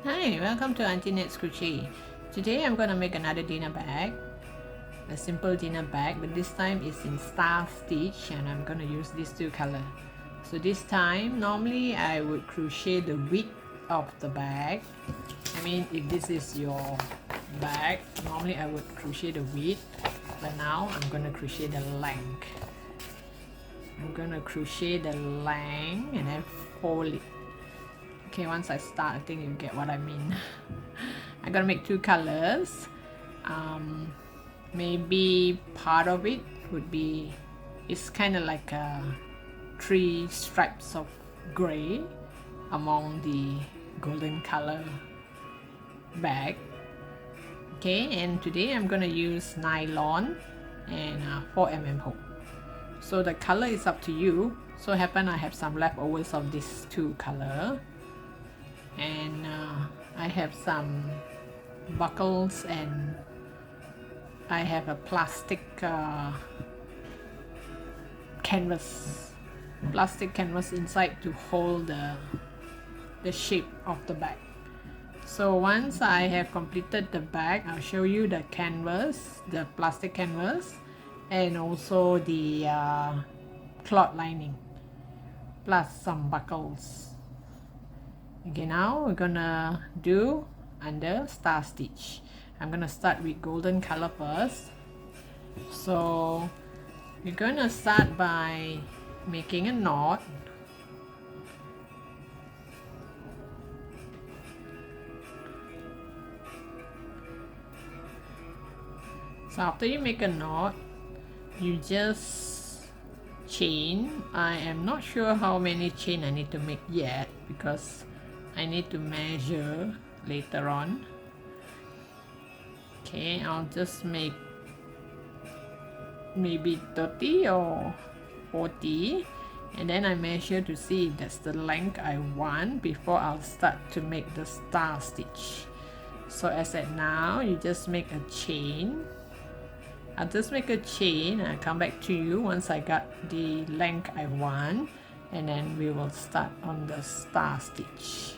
Hi, welcome to Auntie Nat's Crochet. Today I'm going to make another dinner bag, a simple dinner bag, but this time it's in star stitch and I'm going to use these two colors. So this time, normally I would crochet the width of the bag. I mean, if this is your bag, normally I would crochet the width, but now I'm going to crochet the length. I'm going to crochet the length and then fold it. Okay, once I start, I think you get what I mean. I'm gonna make two colors. Maybe part of it would be, it's kind of like three stripes of gray among the golden color bag. Okay, and today I'm gonna use nylon and 4mm hook. So the color is up to you. So happen I have some leftovers of these two color. And I have some buckles and I have a plastic canvas inside to hold the shape of the bag. So once I have completed the bag, I'll show you the canvas, the plastic canvas, and also the cloth lining plus some buckles. Okay, now we're gonna do under star stitch. I'm gonna start with golden color first. So we're gonna start by making a knot. So after you make a knot, you just chain. I am not sure how many chain I need to make yet because I need to measure later on. Okay, I'll just make maybe 30 or 40 and then I measure to see if that's the length I want before I'll start to make the star stitch. So as at now, you just make a chain. I'll just make a chain and I'll come back to you once I got the length I want, and then we will start on the star stitch.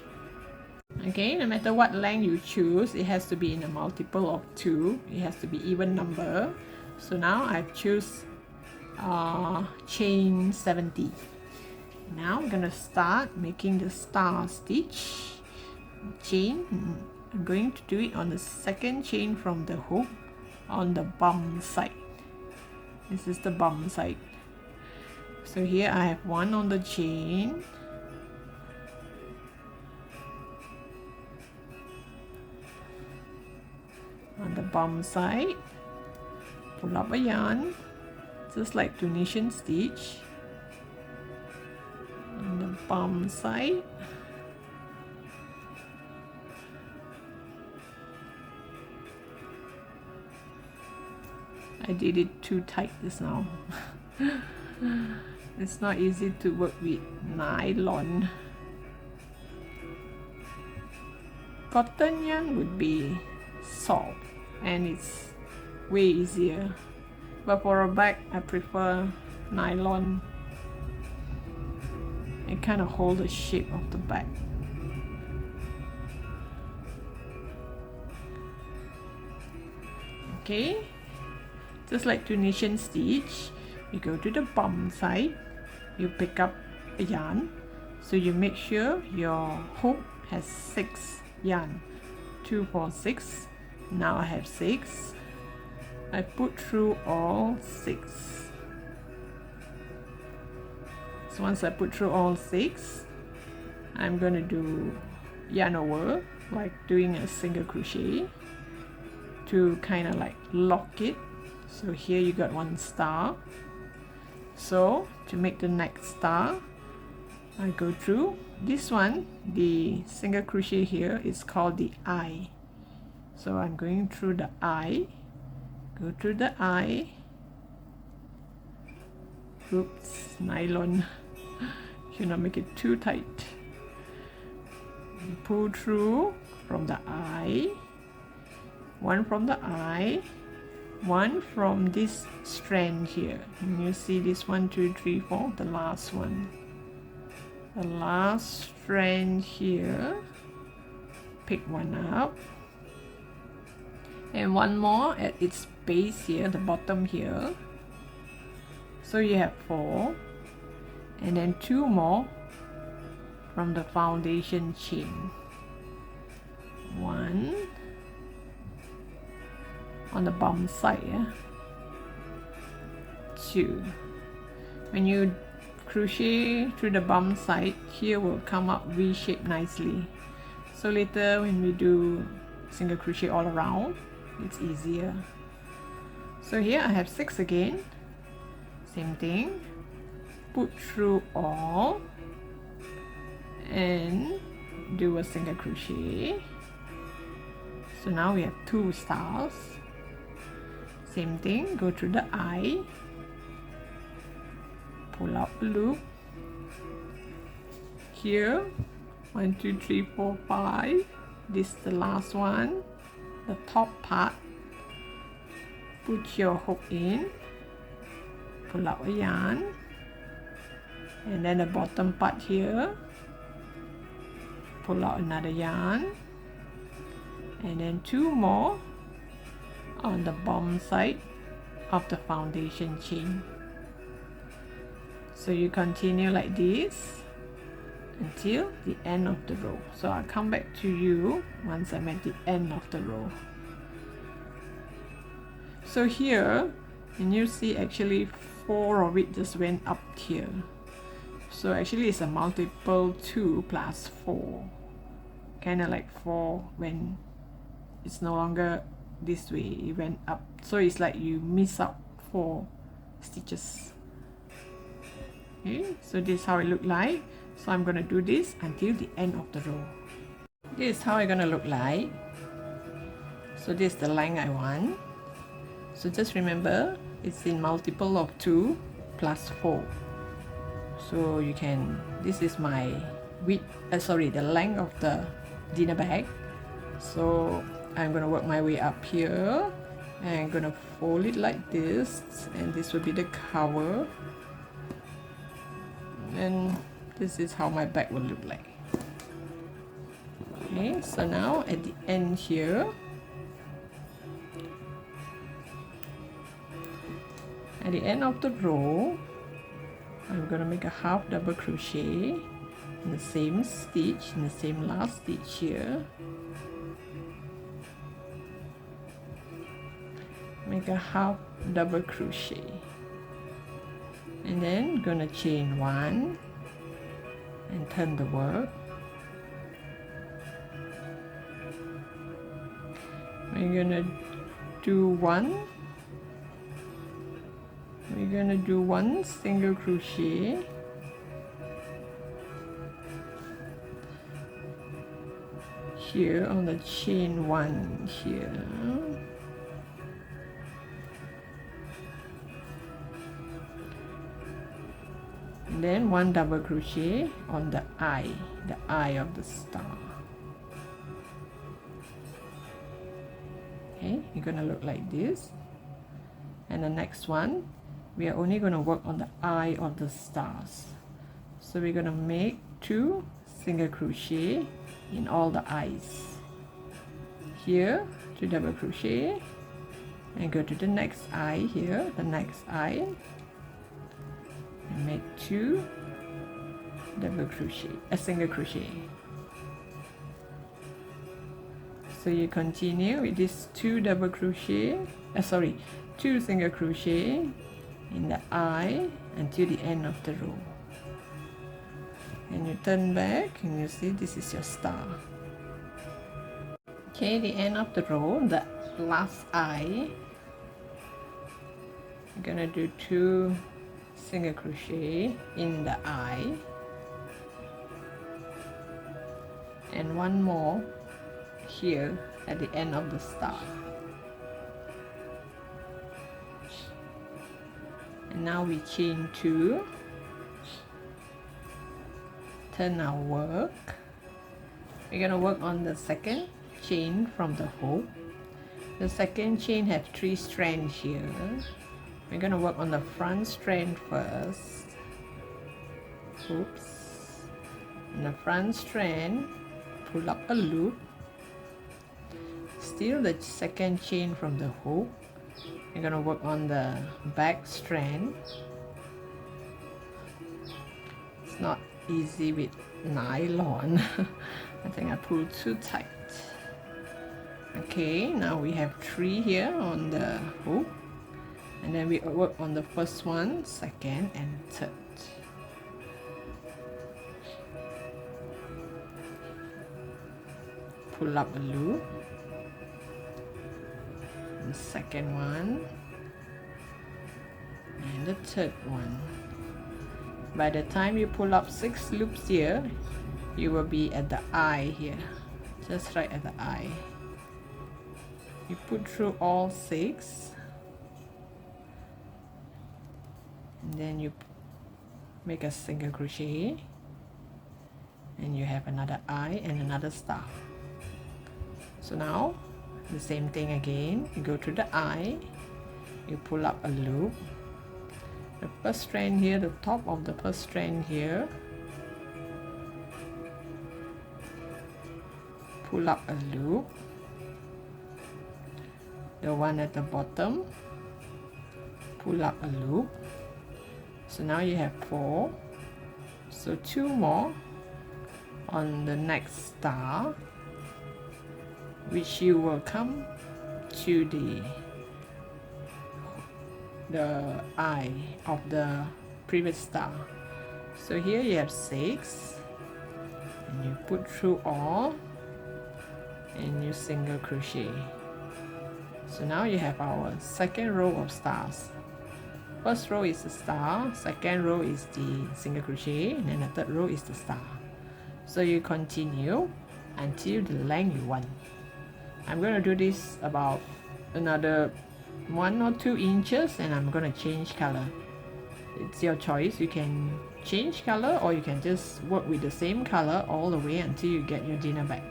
Okay, no matter what length you choose, it has to be in a multiple of 2. It has to be even number. So now I've choose chain 70. Now I'm gonna start making the star stitch chain. I'm going to do it on the second chain from the hook on the bum side. This is the bum side. So here I have one on the chain. On the bum side, pull up a yarn, just like Tunisian stitch. On the bum side, I did it too tight just now. It's not easy to work with nylon. Cotton yarn would be soft and it's way easier, but for a bag I prefer nylon. It kind of hold the shape of the bag. Okay, just like Tunisian stitch, you go to the bum side, you pick up a yarn, so you make sure your hook has 6 yarn. 2, 4, 6. Now I have 6. I put through all 6. So once I put through all 6, I'm going to do yarn over, like doing a single crochet to kind of like lock it. So here you got one star. So to make the next star, I go through this one. The single crochet here is called the eye. So I'm going through the eye, go through the eye. Oops, nylon. Should not make it too tight. You pull through from the eye, one from the eye, one from this strand here. And you see this 1, 2, 3, 4, the last one. The last strand here, pick one up, and one more at its base here, the bottom here. So you have 4, and then 2 more from the foundation chain. 1 on the bottom side, yeah? 2. When you crochet through the bottom side, here will come up V-shaped nicely. So later when we do single crochet all around, it's easier. So here I have 6 again. Same thing. Put through all and do a single crochet. So now we have 2 stars. Same thing, go through the eye, pull out the loop. Here, 1, 2, 3, 4, 5. This is the last one, the top part. Put your hook in, pull out a yarn, and then the bottom part here, pull out another yarn, and then 2 more on the bottom side of the foundation chain. So you continue like this until the end of the row. So I'll come back to you once I'm at the end of the row. So here, and you see actually 4 of it just went up here. So actually it's a multiple 2 plus 4. Kind of like 4 when it's no longer this way, it went up. So it's like you miss out 4 stitches. Okay, so this is how it look like. So I'm gonna do this until the end of the row. This is how it's gonna look like. So this is the length I want. So just remember, it's in multiple of 2 plus 4. So you can, this is my width, the length of the dinner bag. So I'm gonna work my way up here, and I'm gonna fold it like this, and this will be the cover, and this is how my bag will look like. Okay, so now at the end here, at the end of the row, I'm gonna make a half double crochet in the same stitch, in the same last stitch here. Make a half double crochet, and then gonna chain 1 and turn the work. We're gonna do 1 single crochet, here on the chain 1 here. And then 1 double crochet on the eye of the star. Okay, you're gonna look like this. And the next one, we are only gonna work on the eye of the stars. So we're gonna make 2 single crochet in all the eyes. Here, 2 double crochet, and go to the next eye here, the next eye, and make 2 double crochet, a single crochet. So you continue with this 2 double crochet, 2 single crochet in the eye until the end of the row. And you turn back and you see this is your star. Okay, the end of the row, the last eye, I'm gonna do 2 single crochet in the eye, and 1 more here at the end of the star. And now we chain 2, turn our work. We're gonna work on the second chain from the hook. The second chain have 3 strands here. We're gonna work on the front strand first. Oops. In the front strand, pull up a loop, steal the second chain from the hook. You're gonna work on the back strand. It's not easy with nylon. I think I pulled too tight. Okay, now we have 3 here on the hook, and then we work on the first one, second and third. Pull up a loop, the second one and the third one. By the time you pull up 6 loops here, you will be at the eye here, just right at the eye. You put through all 6, and then you make a single crochet, and you have another eye and another star. So now the same thing again, you go to the eye, you pull up a loop, the first strand here, the top of the first strand here, pull up a loop, the one at the bottom, pull up a loop. So now you have 4, so 2 more on the next star, which you will come to the eye of the previous star. So here you have 6, and you put through all, and you single crochet. So now you have our second row of stars. First row is the star, second row is the single crochet, and then the third row is the star. So you continue until the length you want. I'm going to do this about another 1 or 2 inches, and I'm going to change color. It's your choice. You can change color, or you can just work with the same color all the way until you get your dinner bag.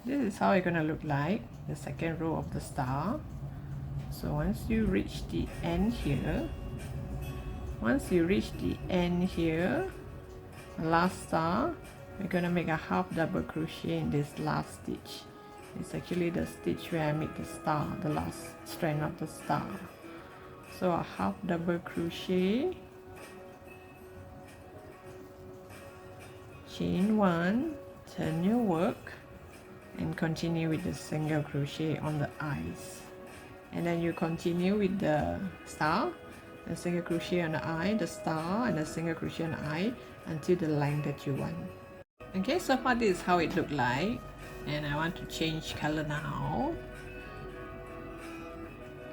This is how it's going to look like, the second row of the star. So once you reach the end here, the last star, we're going to make a half double crochet in this last stitch. It's actually the stitch where I make the star, the last strand of the star. So a half double crochet, chain 1, turn your work, and continue with the single crochet on the eyes. And then you continue with the star, the single crochet on the eye, the star, and the single crochet on the eye until the length that you want. Okay, so far this is how it looked like, and I want to change color now.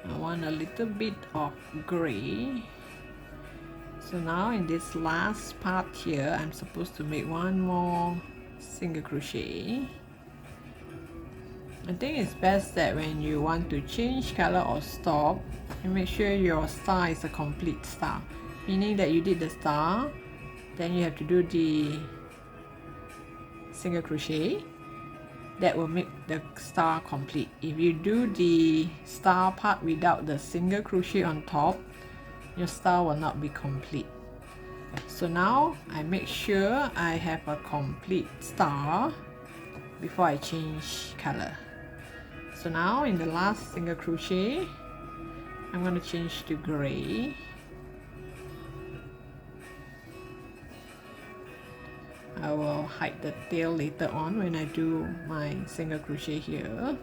I want a little bit of gray. So now in this last part here, I'm supposed to make 1 more single crochet. I think it's best that when you want to change color or stop, you make sure your star is a complete star, meaning that you did the star, then you have to do the single crochet. That will make the star complete. If you do the star part without the single crochet on top, your star will not be complete. So now I make sure I have a complete star before I change color. So now in the last single crochet, I'm going to change to gray. I will hide the tail later on when I do my single crochet here,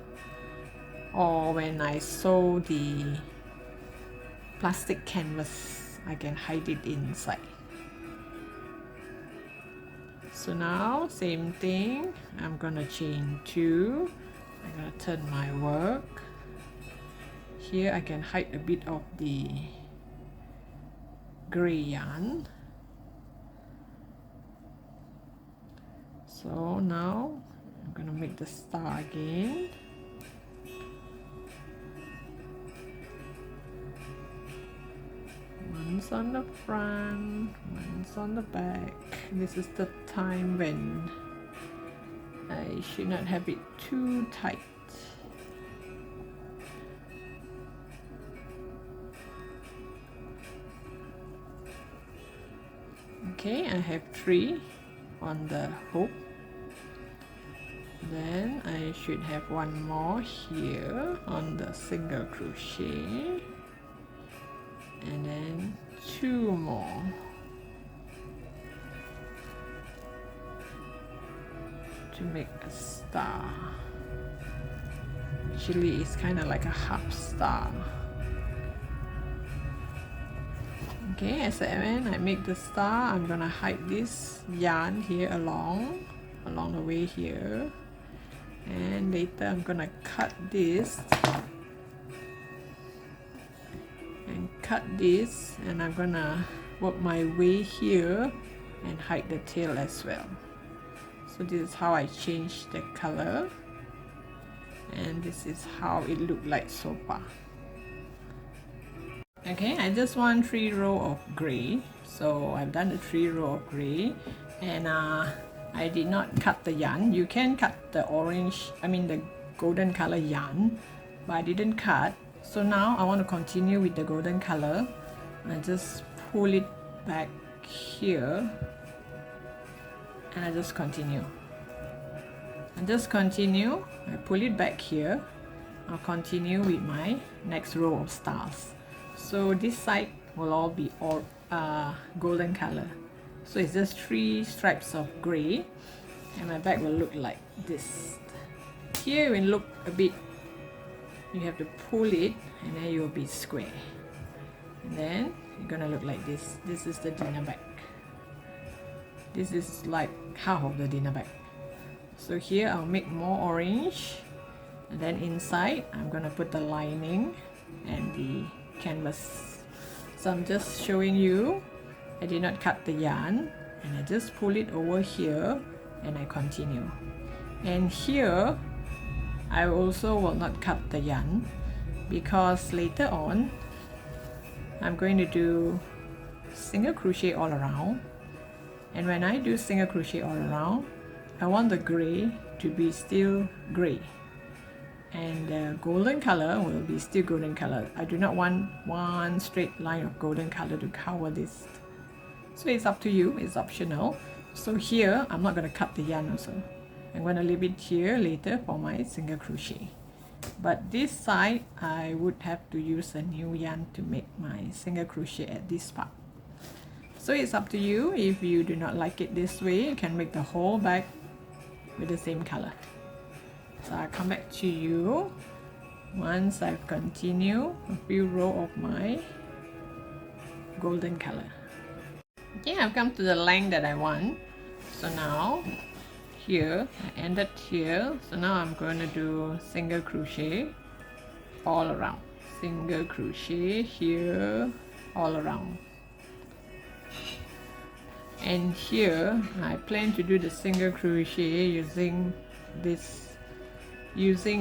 or when I sew the plastic canvas, I can hide it inside. So now same thing, I'm gonna chain 2, I'm gonna turn my work. Here I can hide a bit of the gray yarn. So now I'm gonna make the star again. One's on the front, one's on the back. This is the time when I should not have it too tight. Okay, I have 3 on the hook. Then I should have one more here on the single crochet, and then 2 more. To make a star. Actually, it's kind of like a half star. Okay, as when I make the star, I'm gonna hide this yarn here along the way here, and later I'm gonna cut this and I'm gonna work my way here and hide the tail as well. So this is how I change the color, and this is how it looked like so far. Okay, I just want 3 rows of gray, so I've done the 3 rows of gray, and I did not cut the yarn. You can cut the orange, the golden color yarn, but I didn't cut. So now I want to continue with the golden color. I just pull it back here, and I just continue. I pull it back here. I'll continue with my next row of stars. So this side will all be all golden color. So it's just 3 stripes of gray, and my back will look like this. Here it will look a bit, you have to pull it, and then you will be square. And then you're gonna look like this. This is the dinner bag. This is like half of the dinner bag. So here I'll make more orange, and then inside I'm gonna put the lining and the canvas. So I'm just showing you, I did not cut the yarn, and I just pull it over here and I continue. And here I also will not cut the yarn, because later on I'm going to do single crochet all around, and when I do single crochet all around, I want the gray to be still gray, and the golden color will be still golden color. I do not want one straight line of golden color to cover this. So it's up to you, it's optional. So here I'm not going to cut the yarn also. I'm going to leave it here later for my single crochet. But this side I would have to use a new yarn to make my single crochet at this part. So it's up to you. If you do not like it this way, you can make the whole bag with the same color. So I'll come back to you once I've continued a few rows of my golden color. Okay, I've come to the length that I want. So now here, I ended here. So now I'm going to do single crochet all around. Single crochet here all around. And here I plan to do the single crochet using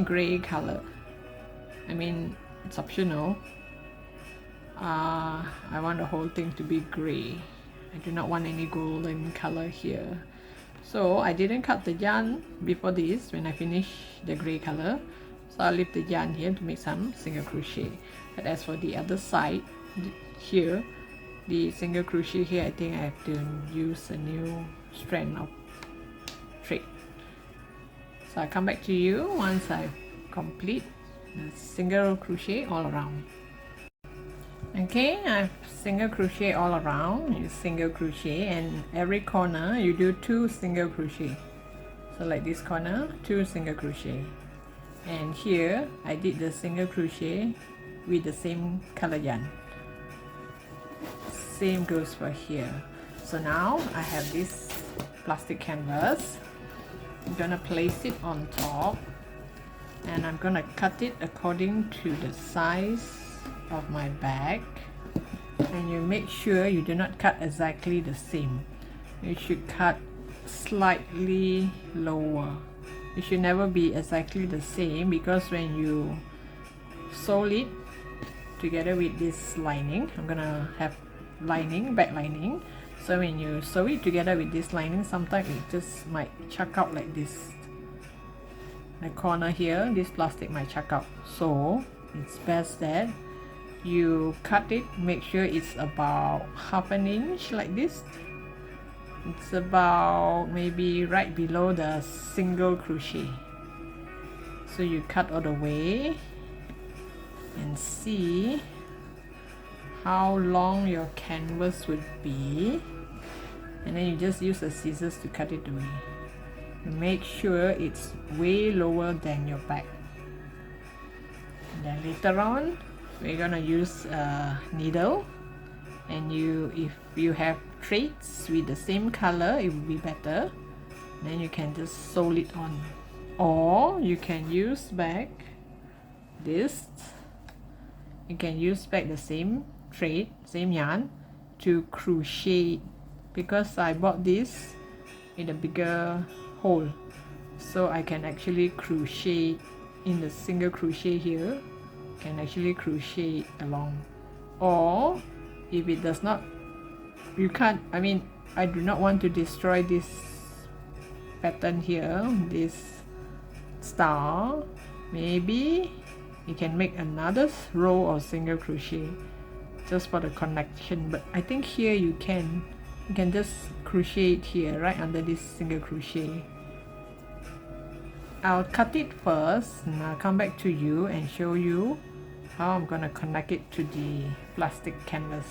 gray color. It's optional. I want the whole thing to be gray. I do not want any golden color here. So I didn't cut the yarn before this when I finish the gray color. So I'll leave the yarn here to make some single crochet. But as for the other side, here, the single crochet here, I think I have to use a new strand of thread. So I'll come back to you once I complete the single crochet all around. Okay, I've single crochet all around. You single crochet, and every corner you do 2 single crochet. So like this corner, 2 single crochet. And here I did the single crochet with the same color yarn. Same goes for here. So now I have this plastic canvas. I'm gonna place it on top, and I'm gonna cut it according to the size of my bag. And you make sure you do not cut exactly the same. You should cut slightly lower. It should never be exactly the same, because when you sew it together with this lining, I'm gonna have lining, back lining. So when you sew it together with this lining, sometimes it just might chuck out like this. The corner here, this plastic might chuck out. So it's best that you cut it, make sure it's about 1/2 inch like this. It's about maybe right below the single crochet. So you cut all the way and see how long your canvas would be, and then you just use the scissors to cut it away. Make sure it's way lower than your back. And then later on we're gonna use a needle, and if you have threads with the same color, it would be better. Then you can just sew it on, or you can use back this. You can use back the same thread, same yarn, to crochet, because I bought this in a bigger hole, so I can actually crochet in the single crochet here, can actually crochet along. Or if it does not, you can't, I mean, I do not want to destroy this pattern here, this star, maybe you can make another row of single crochet just for the connection. But I think here you can just crochet it here right under this single crochet. I'll cut it first and I'll come back to you and show you how I'm gonna connect it to the plastic canvas.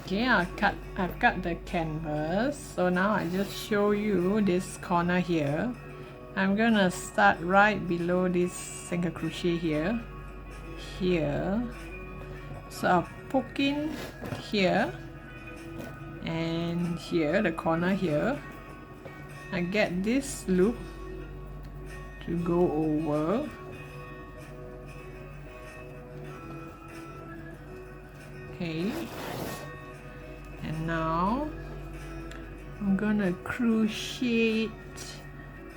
Okay, I've cut the canvas, so now I just show you this corner here. I'm gonna start right below this single crochet here. So I'll poke in here and here, the corner here. I get this loop to go over. Okay, and now I'm gonna crochet it.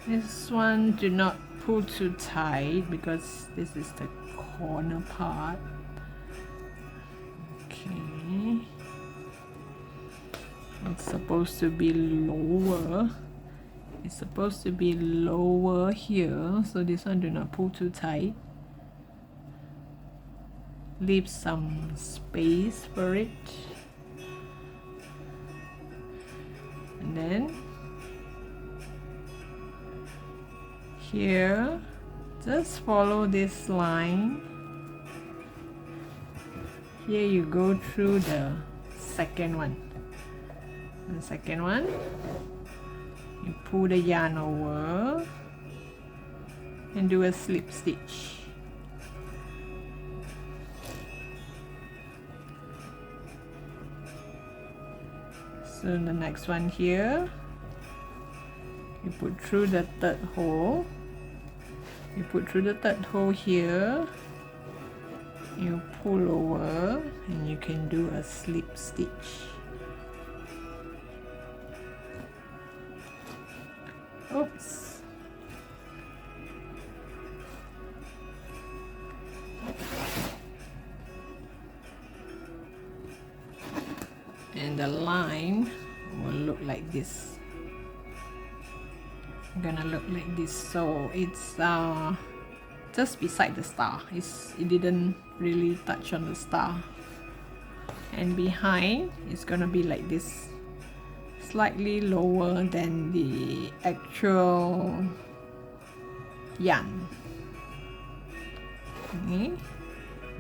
This one do not pull too tight because this is the corner part. Okay, it's supposed to be lower. It's supposed to be lower here, so this one do not pull too tight. Leave some space for it. And then here, just follow this line. Here you go through the second one. The second one, you pull the yarn over and do a slip stitch. So the next one here, you put through the third hole. You put through the third hole here, you pull over and you can do a slip stitch. Oops. And the line will look like this. Gonna look like this. So it's just beside the star. It didn't really touch on the star. And behind it's gonna be like this, slightly lower than the actual yarn. Okay,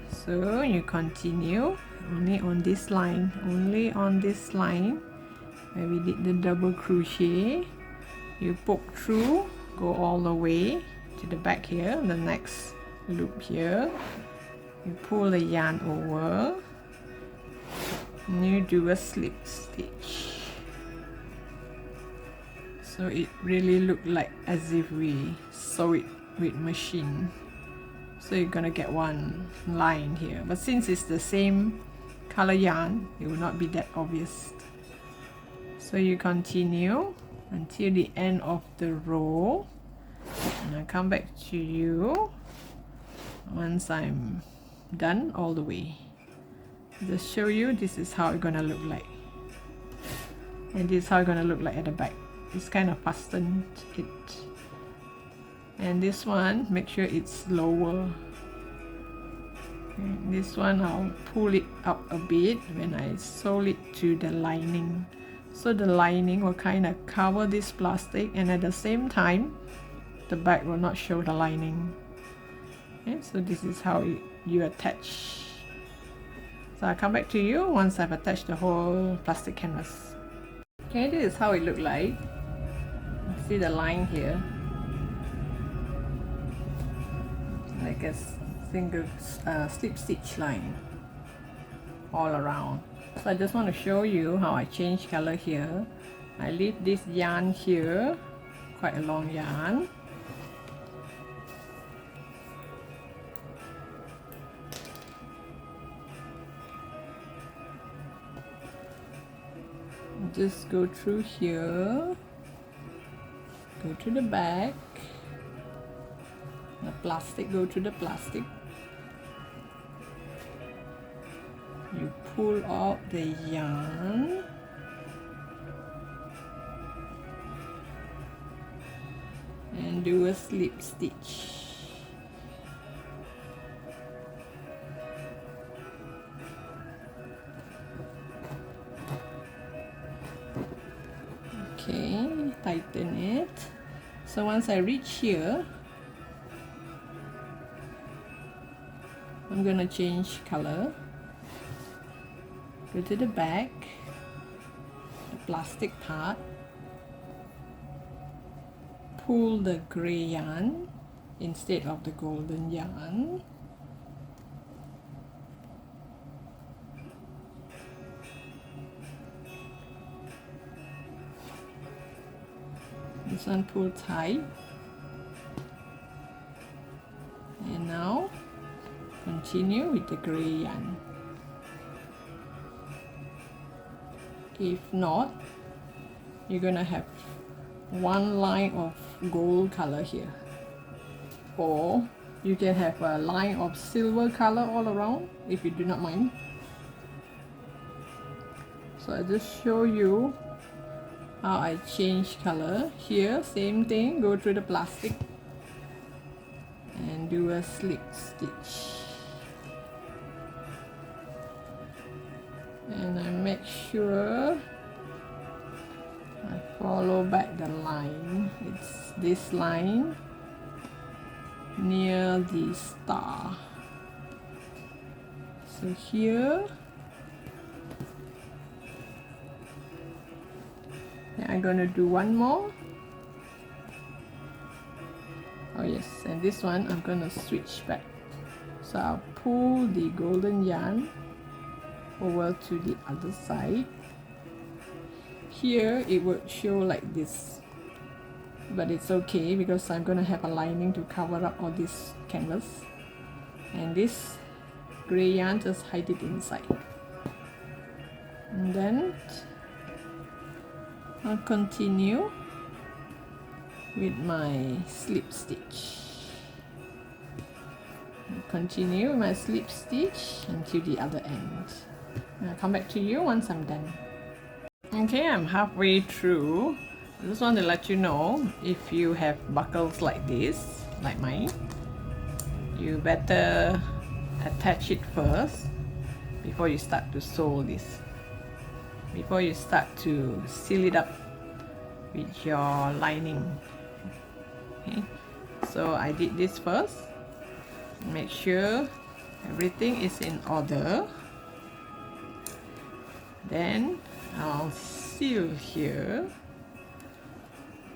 so you continue only on this line, where we did the double crochet. You poke through, go all the way to the back here, the next loop here. You pull the yarn over and you do a slip stitch. So it really looked like as if we sew it with machine. So you're gonna get one line here, but since it's the same color yarn, it will not be that obvious. So you continue until the end of the row, and I'll come back to you once I'm done all the way. Just show you this is how it's gonna look like, and this is how it's gonna look like at the back. It's kind of fastened it, and this one make sure it's lower. This one I'll pull it up a bit when I sew it to the lining. So the lining will kind of cover this plastic, and at the same time the back will not show the lining. Okay, so this is how you attach. So I'll come back to you once I've attached the whole plastic canvas. Okay, this is how it looks like. See the line here, like a single slip stitch line all around. So I just want to show you how I change color here. I leave this yarn here, quite a long yarn. Just go through here, go to the back, the plastic, go to the plastic. You pull out the yarn, and do a slip stitch. Okay, tighten it. So once I reach here, I'm gonna change color. Go to the back, the plastic part, pull the gray yarn instead of the golden yarn. This one pull tight, and now continue with the gray yarn. If not, you're gonna have one line of gold color here, or you can have a line of silver color all around if you do not mind. So I just show you how I change color. Here same thing, go through the plastic and do a slip stitch, and I make sure I follow back the line. It's this line near the star. So here I'm gonna do one more. Oh yes, and this one I'm gonna switch back. So I'll pull the golden yarn over to the other side. Here it would show like this, but it's okay because I'm gonna have a lining to cover up all this canvas, and this gray yarn just hide it inside. And then I'll continue with my slip stitch. I'll continue with my slip stitch until the other end. I'll come back to you once I'm done. Okay, I'm halfway through. I just want to let you know, if you have buckles like this, like mine, you better attach it first before you start to sew this. Before you start to seal it up with your lining. Okay, so I did this first. Make sure everything is in order. Then I'll seal here.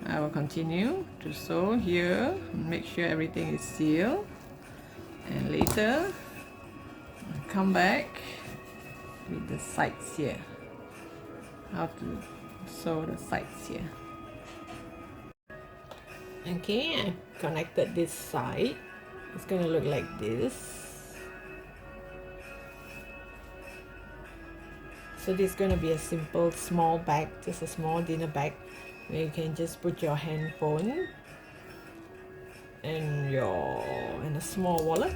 I will continue to sew here, make sure everything is sealed, and later I'll come back with the sides here. How to sew the sides here. Okay, I connected this side. It's gonna look like this. So this is gonna be a simple small bag, just a small dinner bag, where you can just put your handphone and a small wallet.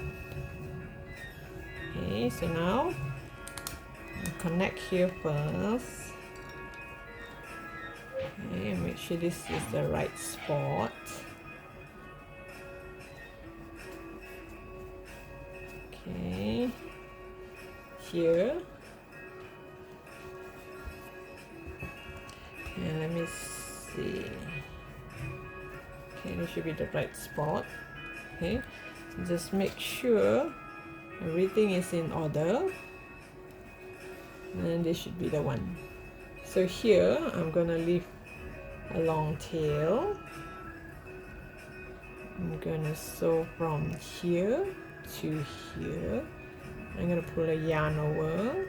Okay, so now I'll connect here first. Okay, make sure this is the right spot. Okay, here, and let me see. Okay, this should be the right spot. Okay, just make sure everything is in order, and this should be the one. So here I'm gonna leave a long tail. I'm gonna sew from here to here. I'm gonna pull a yarn over.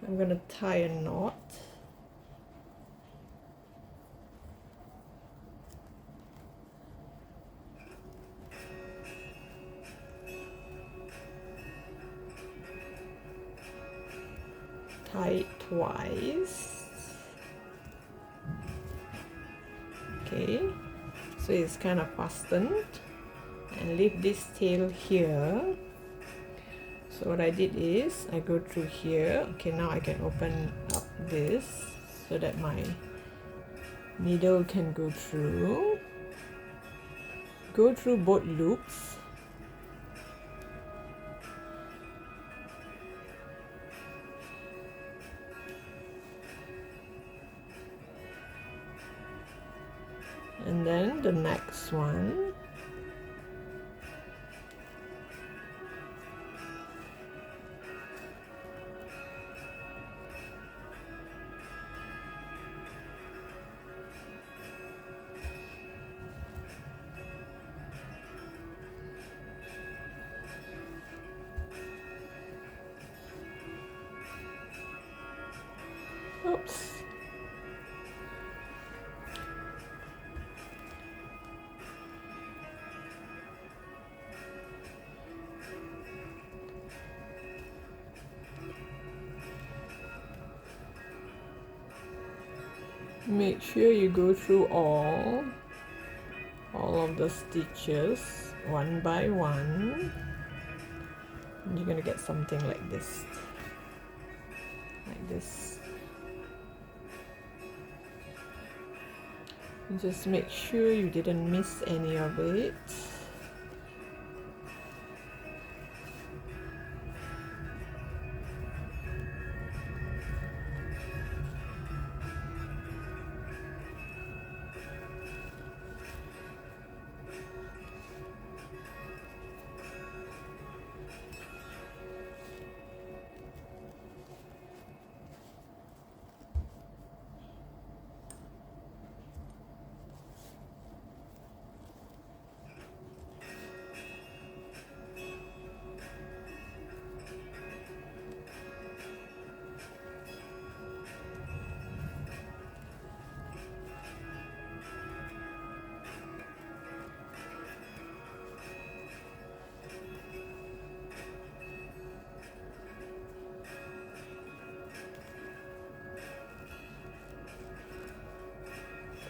I'm gonna tie a knot. Tie it twice. Okay, so it's kind of fastened, and leave this tail here. So what I did is I go through here. Okay, now I can open up this so that my needle can go through both loops. And then the next one. Oops. Make sure you go through all of the stitches one by one. And you're gonna get something like this. Like this. Just make sure you didn't miss any of it.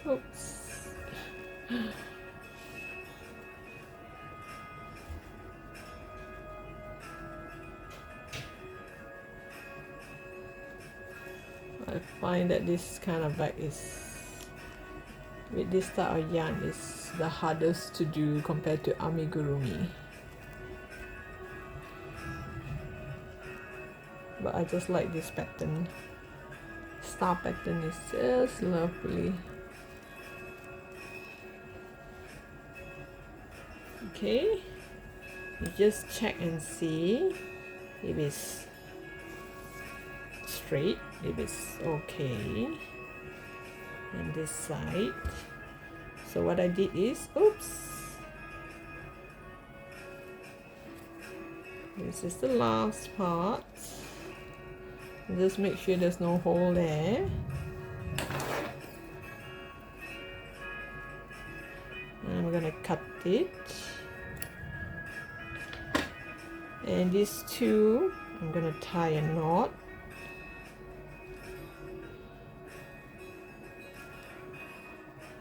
Oops. I find that this kind of bag is, with this type of yarn, is the hardest to do compared to amigurumi. But I just like this pattern. Star pattern is just lovely. Okay, you just check and see if it's straight, if it's okay. And this side. So what I did is, oops, this is the last part. Just make sure there's no hole there. And I'm gonna cut it. And these two, I'm gonna tie a knot.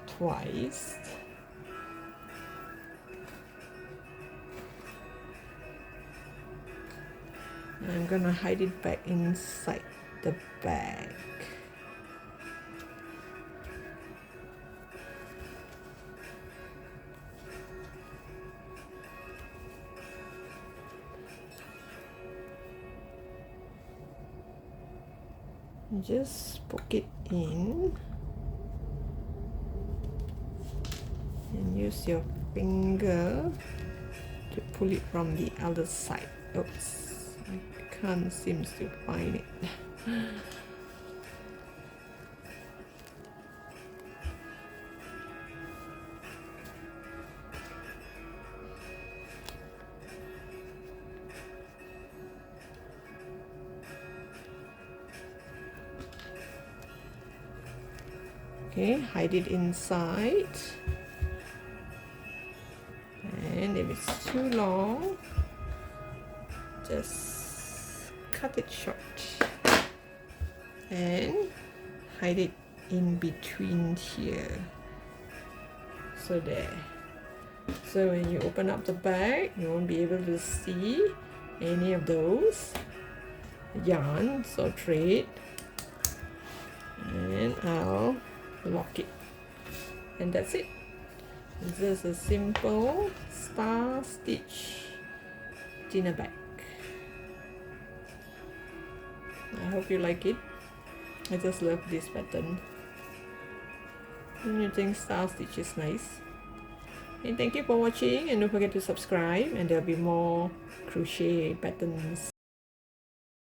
Twice. I'm gonna hide it back inside the bag. Just poke it in and use your finger to pull it from the other side. Oops, I can't seem to find it. Okay, hide it inside. And if it's too long, just cut it short and hide it in between here. So there. So when you open up the bag, you won't be able to see any of those yarns or thread. And I'll lock it. And that's it. It's just a simple star stitch dinner bag. I hope you like it. I just love this pattern. And you think star stitch is nice. And thank you for watching, and don't forget to subscribe, and there'll be more crochet patterns